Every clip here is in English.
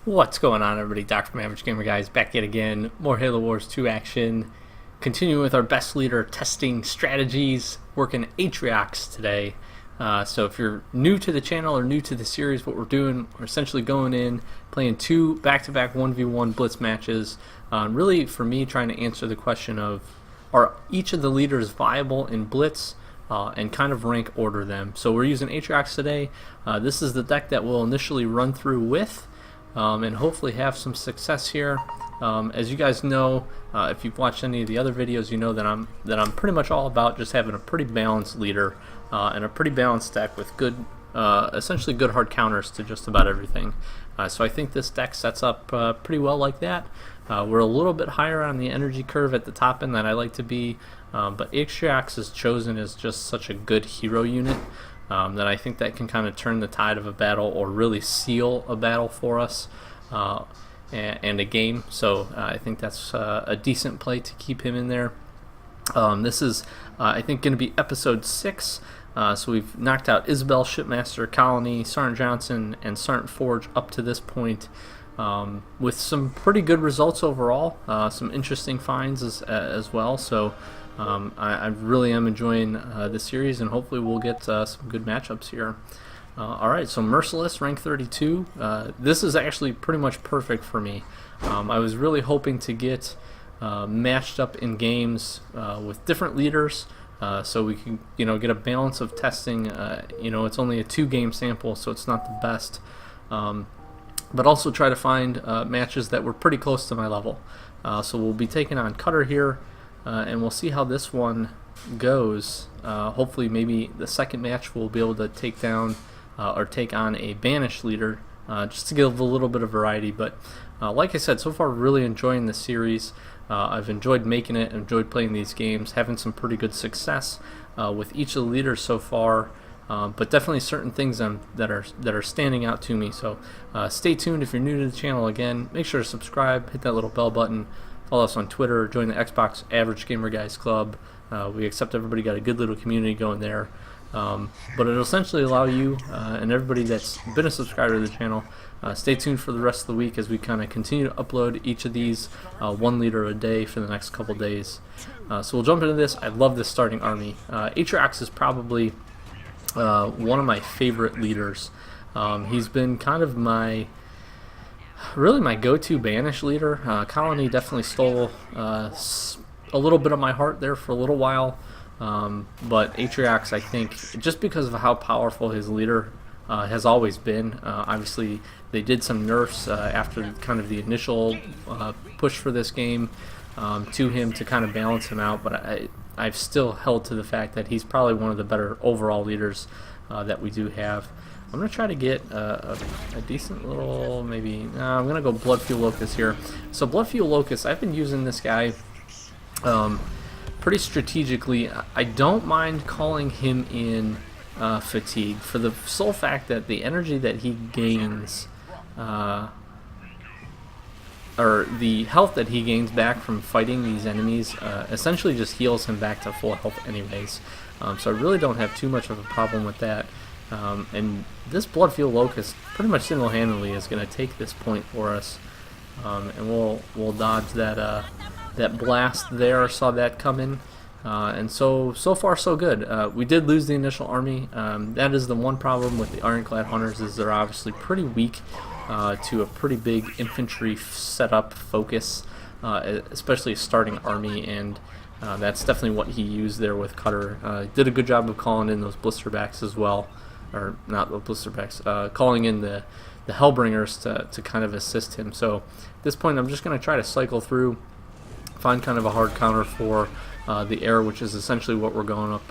What's going on, everybody? Doc from Average Gamer Guys back yet again. More Halo Wars 2 action. Continuing with our best leader testing strategies. Working Atriox today. So if you're new to the channel or new to the series, what we're doing, we're essentially going in, playing two back-to-back 1v1 blitz matches. Really, for me, trying to answer the question of, are each of the leaders viable in blitz? And kind of rank order them. So we're using Atriox today. This is the deck that we'll initially run through with. And hopefully have some success here. As you guys know, if you've watched any of the other videos, you know that I'm pretty much all about just having a pretty balanced leader and a pretty balanced deck with good, essentially good hard counters to just about everything. So I think this deck sets up pretty well like that. We're a little bit higher on the energy curve at the top end than I like to be, but Atriox is chosen as just such a good hero unit. That I think that can kind of turn the tide of a battle or really seal a battle for us and a game. So I think that's a decent play to keep him in there. This is, I think, going to be episode 6. So we've knocked out Isabel, Shipmaster, Colony, Sergeant Johnson, and Sergeant Forge up to this point. With some pretty good results overall, some interesting finds as well. So I really am enjoying this series, and hopefully we'll get some good matchups here. Alright, so Merciless, rank 32. This is actually pretty much perfect for me. I was really hoping to get matched up in games with different leaders, so we can get a balance of testing. It's only a 2-game sample, so it's not the best. But also try to find matches that were pretty close to my level. So we'll be taking on Cutter here. And we'll see how this one goes. Hopefully maybe the second match we'll be able to take down or take on a banished leader, just to give a little bit of variety. But like I said, so far really enjoying the series. I've enjoyed making it, enjoyed playing these games, having some pretty good success with each of the leaders so far. But definitely certain things that are standing out to me. So stay tuned if you're new to the channel. Again, make sure to subscribe, hit that little bell button. Follow us on Twitter, join the Xbox Average Gamer Guys Club. We accept everybody, got a good little community going there. But it'll essentially allow you and everybody that's been a subscriber to the channel, stay tuned for the rest of the week as we kind of continue to upload each of these 1 leader a day for the next couple days. So we'll jump into this. I love this starting army. Atriox is probably one of my favorite leaders. He's been kind of really my go-to banish leader. Colony definitely stole a little bit of my heart there for a little while, but Atriox, I think, just because of how powerful his leader has always been. Obviously they did some nerfs after kind of the initial push for this game to him to kind of balance him out, but I've still held to the fact that he's probably one of the better overall leaders that we do have. I'm going to try to get a decent little, maybe, I'm going to go Blood Fuel Locust here. So Blood Fuel Locust, I've been using this guy pretty strategically. I don't mind calling him in Fatigue for the sole fact that the energy that he gains, or the health that he gains back from fighting these enemies, essentially just heals him back to full health anyways. So I really don't have too much of a problem with that. And this Blood Fuel Locust pretty much single-handedly is going to take this point for us, and we'll dodge that that blast there. Saw that coming, and so far so good. We did lose the initial army. That is the one problem with the Ironclad Hunters, is they're obviously pretty weak to a pretty big infantry setup focus, especially a starting army, and that's definitely what he used there with Cutter. Did a good job of calling in those blisterbacks as well. Or not the blisterbacks, calling in the Hellbringers to kind of assist him. So at this point I'm just going to try to cycle through, find kind of a hard counter for the air, which is essentially what we're going up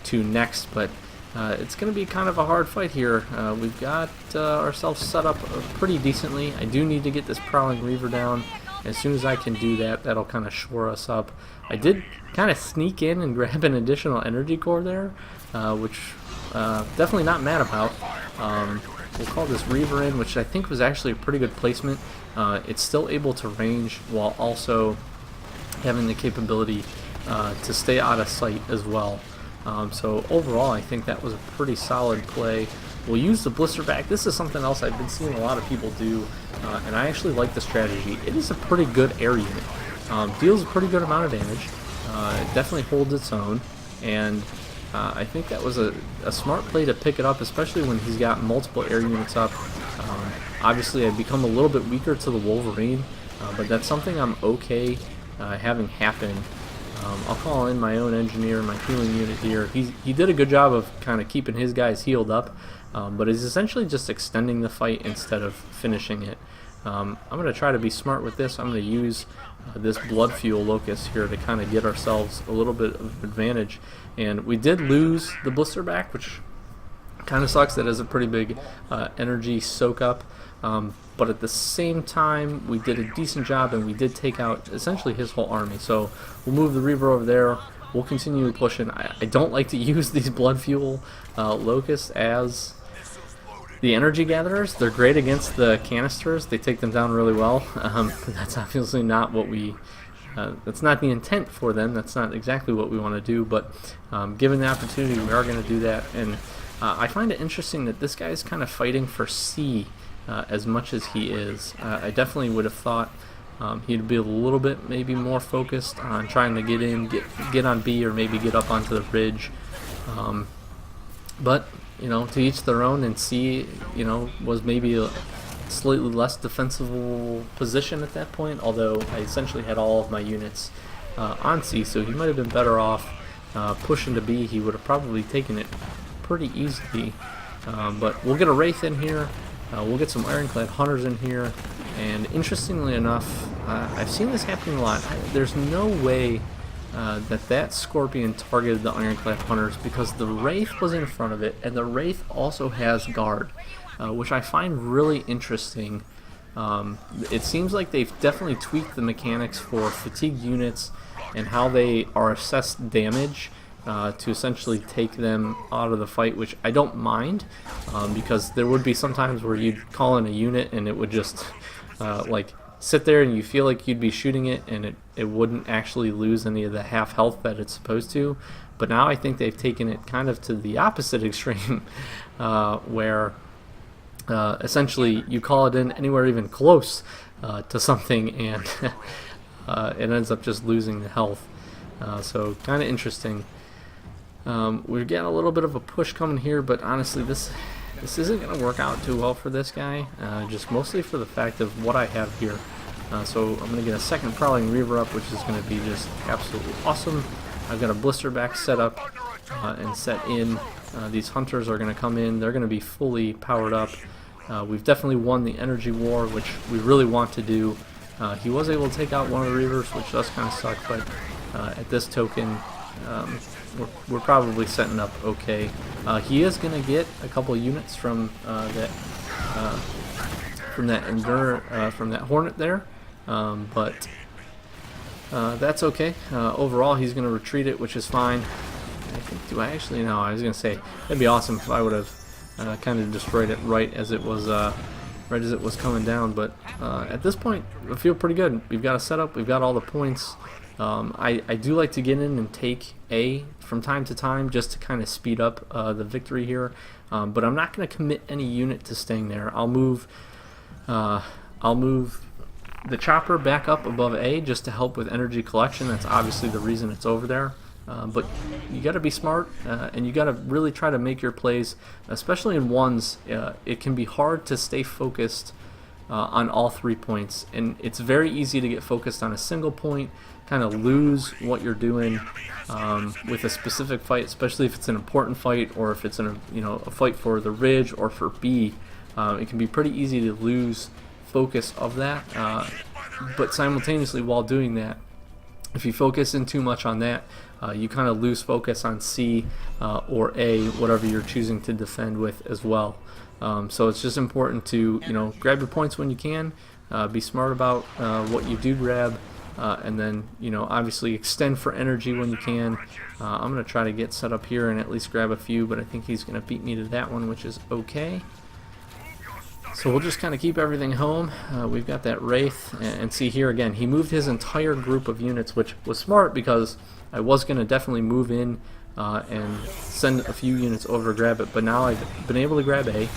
to next. But it's going to be kind of a hard fight here. We've got ourselves set up pretty decently. I do need to get this Prowling Reaver down. As soon as I can do that, that'll kind of shore us up. I did kind of sneak in and grab an additional energy core there, which definitely not mad about. We'll call this Reaver in, which I think was actually a pretty good placement. It's still able to range while also having the capability to stay out of sight as well. So overall, I think that was a pretty solid play. We'll use the blister back. This is something else I've been seeing a lot of people do and I actually like the strategy. It is a pretty good air unit. Deals a pretty good amount of damage. It definitely holds its own, and I think that was a smart play to pick it up, especially when he's got multiple air units up. Obviously, I've become a little bit weaker to the Wolverine, but that's something I'm okay having happen. I'll call in my own engineer, my healing unit here. He did a good job of kind of keeping his guys healed up, but is essentially just extending the fight instead of finishing it. I'm going to try to be smart with this. I'm going to use this blood fuel locust here to kind of get ourselves a little bit of advantage. And we did lose the blister back, which kind of sucks. That is a pretty big energy soak up. But at the same time, we did a decent job, and we did take out essentially his whole army. So we'll move the Reaver over there. We'll continue pushing. I don't like to use these blood fuel locusts as the energy gatherers. They're great against the canisters. They take them down really well. But that's obviously not what we... that's not the intent for them. That's not exactly what we want to do. But given the opportunity, we are going to do that. And I find it interesting that this guy is kind of fighting for C as much as he is. I definitely would have thought he'd be a little bit maybe more focused on trying to get in, get on B, or maybe get up onto the ridge. But you know, to each their own. And C, you know, was maybe a slightly less defensible position at that point. Although I essentially had all of my units on C, so he might have been better off pushing to B. He would have probably taken it pretty easily. But we'll get a Wraith in here. We'll get some Ironclad Hunters in here, and interestingly enough, I've seen this happening a lot. There's no way that Scorpion targeted the Ironclad Hunters, because the Wraith was in front of it, and the Wraith also has guard, which I find really interesting. It seems like they've definitely tweaked the mechanics for fatigued units and how they are assessed damage, to essentially take them out of the fight, which I don't mind, because there would be some times where you'd call in a unit and it would just like sit there, and you feel like you'd be shooting it, and it wouldn't actually lose any of the half health that it's supposed to. But now I think they've taken it kind of to the opposite extreme, where essentially you call it in anywhere even close to something, and it ends up just losing the health. So kind of interesting. We're getting a little bit of a push coming here, but honestly this isn't going to work out too well for this guy, just mostly for the fact of what I have here. So I'm going to get a second Prowling Reaver up, which is going to be just absolutely awesome. I've got a blister back set up and set in. These hunters are going to come in. They're going to be fully powered up. We've definitely won the energy war, which we really want to do. He was able to take out one of the Reavers, which does kind of suck, but at this token, we're probably setting up okay. He is going to get a couple units from that Hornet there, but that's okay. Overall, he's going to retreat it, which is fine. I think, do I actually? No, I was going to say it'd be awesome if I would have kind of destroyed it right as it was coming down. But at this point, I feel pretty good. We've got a setup. We've got all the points. I do like to get in and take A from time to time just to kind of speed up the victory here, but I'm not going to commit any unit to staying there. I'll move the chopper back up above A just to help with energy collection. That's obviously the reason it's over there. But you got to be smart, and you got to really try to make your plays, especially in ones. It can be hard to stay focused on all 3 points, and it's very easy to get focused on a single point, kind of lose what you're doing with a specific fight, especially if it's an important fight, or if it's a fight for the ridge or for B. It can be pretty easy to lose focus of that, but simultaneously while doing that, if you focus in too much on that, you kind of lose focus on C or A, whatever you're choosing to defend with as well. So it's just important to grab your points when you can, be smart about what you do grab, and then obviously extend for energy when you can. I'm going to try to get set up here and at least grab a few, but I think he's going to beat me to that one, which is okay. So we'll just kind of keep everything home. We've got that Wraith, and see here again, he moved his entire group of units, which was smart because I was going to definitely move in and send a few units over to grab it, but now I've been able to grab A.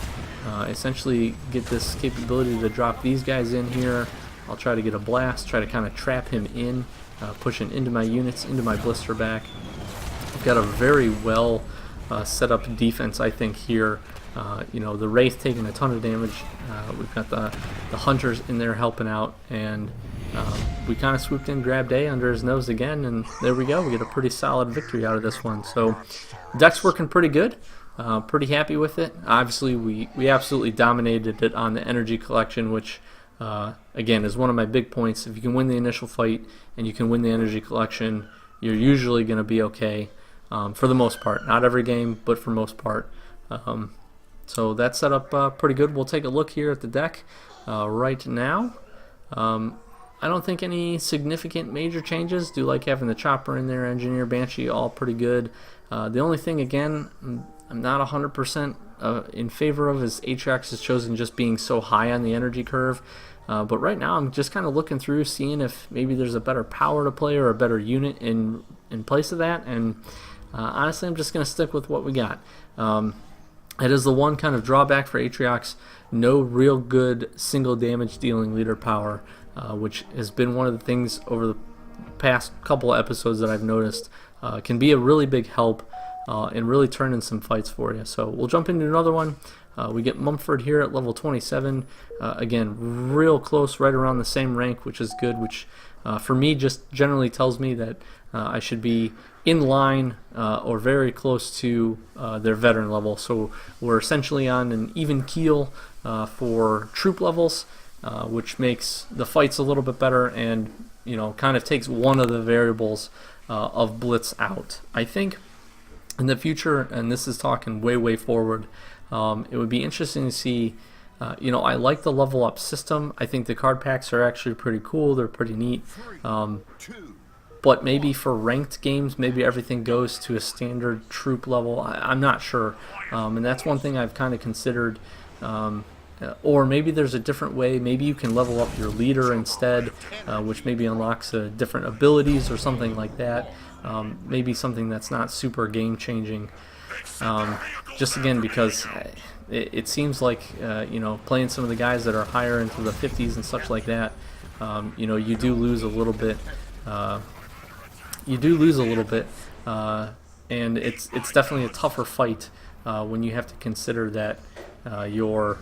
essentially get this capability to drop these guys in here. I'll try to get a blast, try to kind of trap him in, pushing into my units, into my blister back. I've got a very well set up defense, I think, here. You know, the Wraith taking a ton of damage. We've got the Hunters in there helping out, and we kind of swooped in, grabbed A under his nose again, and there we go. We get a pretty solid victory out of this one. So deck's working pretty good. Pretty happy with it. Obviously, we absolutely dominated it on the energy collection, which again is one of my big points. If you can win the initial fight and you can win the energy collection, you're usually going to be okay for the most part. Not every game, but for most part. So that's set up pretty good. We'll take a look here at the deck right now. I don't think any significant major changes. Do like having the Chopper in there, Engineer, Banshee, all pretty good. The only thing, again, I'm not 100% in favor of is Atriox has chosen just being so high on the energy curve. But right now I'm just kind of looking through, seeing if maybe there's a better power to play or a better unit in place of that. And honestly, I'm just going to stick with what we got. It is the one kind of drawback for Atriox. No real good single damage dealing leader power, which has been one of the things over the past couple episodes that I've noticed can be a really big help and really turn in some fights for you. So we'll jump into another one. We get Mumford here at level 27. Again, real close, right around the same rank, which is good, which for me just generally tells me that I should be in line or very close to their veteran level. So we're essentially on an even keel for troop levels, which makes the fights a little bit better and, you know, kind of takes one of the variables of blitz out. I think in the future, and this is talking way forward, it would be interesting to see. You know, I like the level up system. I think the card packs are actually pretty cool. They're pretty neat. But maybe for ranked games, maybe everything goes to a standard troop level. I'm not sure. And that's one thing I've kind of considered. Or maybe there's a different way. Maybe you can level up your leader instead, which maybe unlocks different abilities or something like that. Maybe something that's not super game changing. Just again because it seems like you know, playing some of the guys that are higher into the 50s and such like that, you know, you do lose a little bit. And it's definitely a tougher fight when you have to consider that you're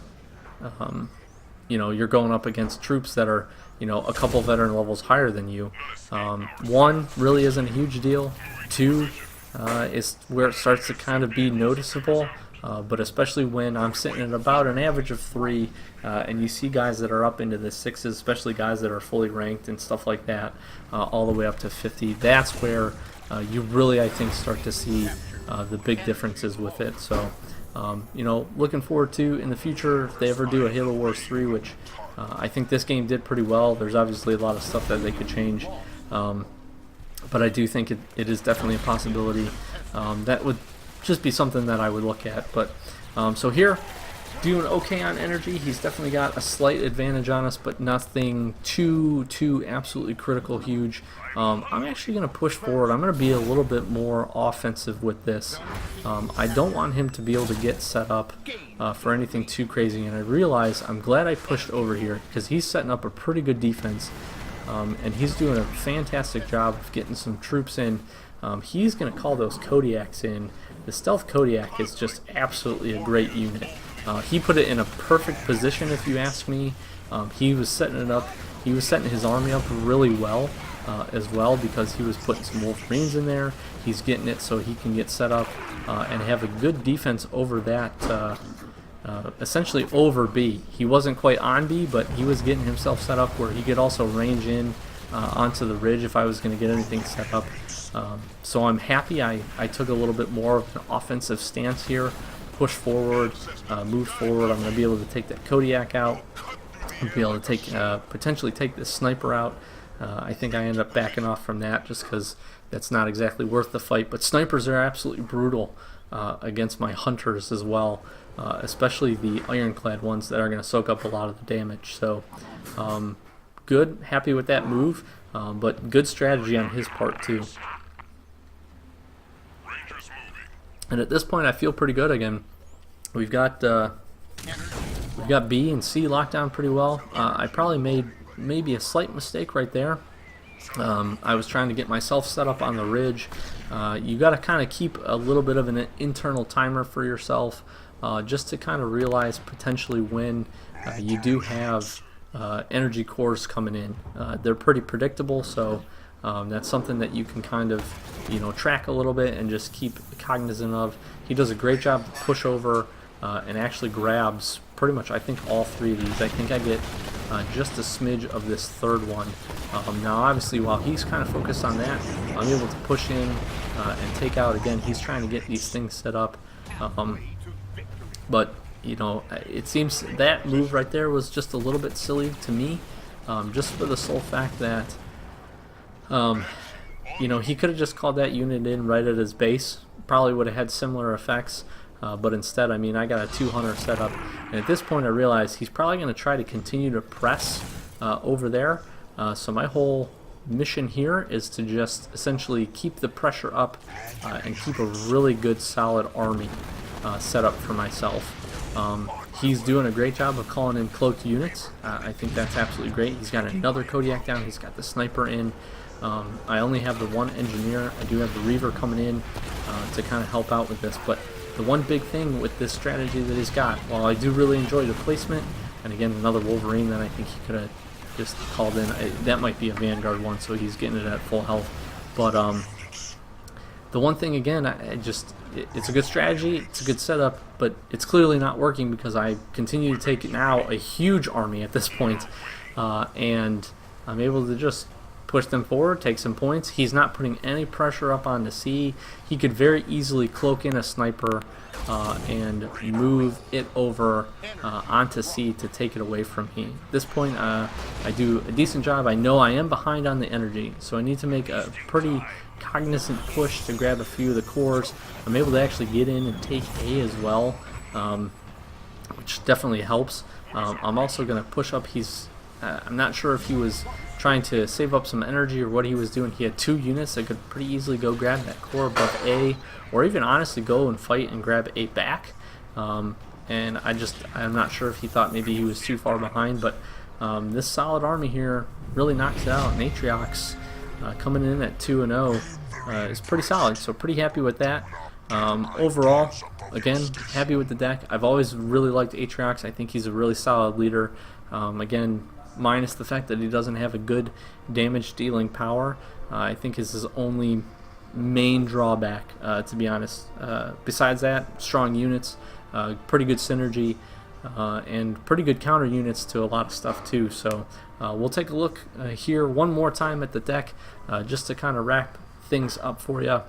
you know, you're going up against troops that are, you know, a couple veteran levels higher than you. One really isn't a huge deal. Two is where it starts to kind of be noticeable. But especially when I'm sitting at about an average of 3, and you see guys that are up into the 6s, especially guys that are fully ranked and stuff like that, all the way up to 50, that's where you really, I think, start to see the big differences with it. So, you know, looking forward to in the future if they ever do a Halo Wars 3, which I think this game did pretty well. There's obviously a lot of stuff that they could change, but I do think it is definitely a possibility. That would just be something that I would look at. But so here, doing okay on energy. He's definitely got a slight advantage on us, but nothing too absolutely critical huge. I'm actually going to push forward. I'm going to be a little bit more offensive with this. I don't want him to be able to get set up for anything too crazy, and I realize I'm glad I pushed over here because he's setting up a pretty good defense, and he's doing a fantastic job of getting some troops in. He's going to call those Kodiaks in. The Stealth Kodiak is just absolutely a great unit. He put it in a perfect position, if you ask me. He was setting it up. He was setting his army up really well as well, because he was putting some Wolverines in there. He's getting it so he can get set up and have a good defense over that, essentially over B. He wasn't quite on B, but he was getting himself set up where he could also range in onto the ridge if I was going to get anything set up. So I'm happy I took a little bit more of an offensive stance here, push forward, move forward. I'm going to be able to take that Kodiak out. I'll be able to take potentially take this sniper out. I think I end up backing off from that just because that's not exactly worth the fight. But snipers are absolutely brutal against my hunters as well, especially the ironclad ones that are going to soak up a lot of the damage. So good, happy with that move, but good strategy on his part too. And at this point I feel pretty good again. We've got We got B and C locked down pretty well. I probably made maybe a slight mistake right there. I was trying to get myself set up on the ridge. You got to kind of keep a little bit of an internal timer for yourself, just to kind of realize potentially when you do have energy cores coming in. They're pretty predictable, so that's something that you can kind of, track a little bit and just keep cognizant of. He does a great job to push over and actually grabs pretty much, I think, all three of these. I think I get just a smidge of this third one. Now, obviously, while he's kind of focused on that, I'm able to push in and take out. Again, he's trying to get these things set up. But, it seems that move right there was just a little bit silly to me, just for the sole fact that, he could have just called that unit in right at his base. Probably would have had similar effects. But instead, I got a 200 set up, and at this point I realize he's probably going to try to continue to press over there. So my whole mission here is to just essentially keep the pressure up and keep a really good solid army set up for myself. He's doing a great job of calling in cloaked units. I think that's absolutely great. He's got another Kodiak down. He's got the sniper in. I only have the one engineer. I do have the Reaver coming in to kind of help out with this, but the one big thing with this strategy that he's got, while I do really enjoy the placement, and again, another Wolverine that I think he could have just called in. That might be a Vanguard one, so he's getting it at full health. But the one thing, again, it's a good strategy, it's a good setup, but it's clearly not working because I continue to take now a huge army at this point, and I'm able to just push them forward, take some points. He's not putting any pressure up onto C. He could very easily cloak in a sniper and move it over onto C to take it away from me. At this point, I do a decent job. I know I am behind on the energy, so I need to make a pretty cognizant push to grab a few of the cores. I'm able to actually get in and take A as well, which definitely helps. I'm also going to push up. I'm not sure if he was trying to save up some energy or what he was doing. He had two units that could pretty easily go grab that core above A, or even honestly go and fight and grab A back. And I'm not sure if he thought maybe he was too far behind, but this solid army here really knocks it out. And Atriox coming in at 2-0 is pretty solid, so pretty happy with that. Overall, again, happy with the deck. I've always really liked Atriox. I think he's a really solid leader. Again, minus the fact that he doesn't have a good damage dealing power, I think is his only main drawback, to be honest. Besides that, strong units, pretty good synergy, and pretty good counter units to a lot of stuff too. So we'll take a look here one more time at the deck, just to kind of wrap things up for you.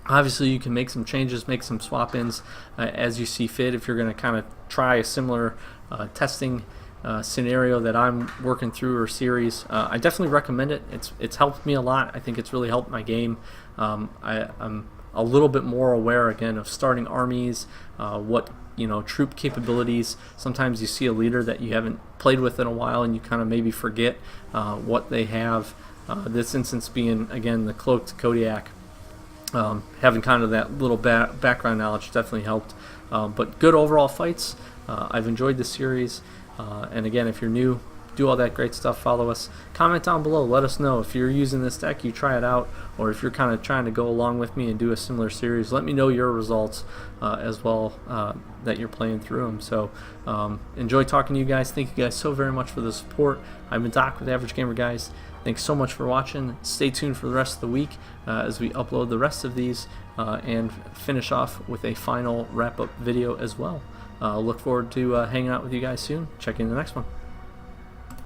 Obviously, you can make some changes, make some swap-ins as you see fit if you're going to kind of try a similar testing scenario that I'm working through, or series. I definitely recommend it. It's helped me a lot. I think it's really helped my game. I'm a little bit more aware again of starting armies, what troop capabilities. Sometimes you see a leader that you haven't played with in a while and you kind of maybe forget what they have. This instance being, again, the cloaked Kodiak. Having kind of that little background knowledge definitely helped. But good overall fights. I've enjoyed this series. And again, if you're new, do all that great stuff, follow us, comment down below, let us know if you're using this deck, you try it out, or if you're kind of trying to go along with me and do a similar series. Let me know your results as well, that you're playing through them. So enjoy talking to you guys. Thank you guys so very much for the support. I've been Doc with Average Gamer Guys. Thanks so much for watching. Stay tuned for the rest of the week as we upload the rest of these and finish off with a final wrap-up video as well. Look forward to hanging out with you guys soon. Check in the next one.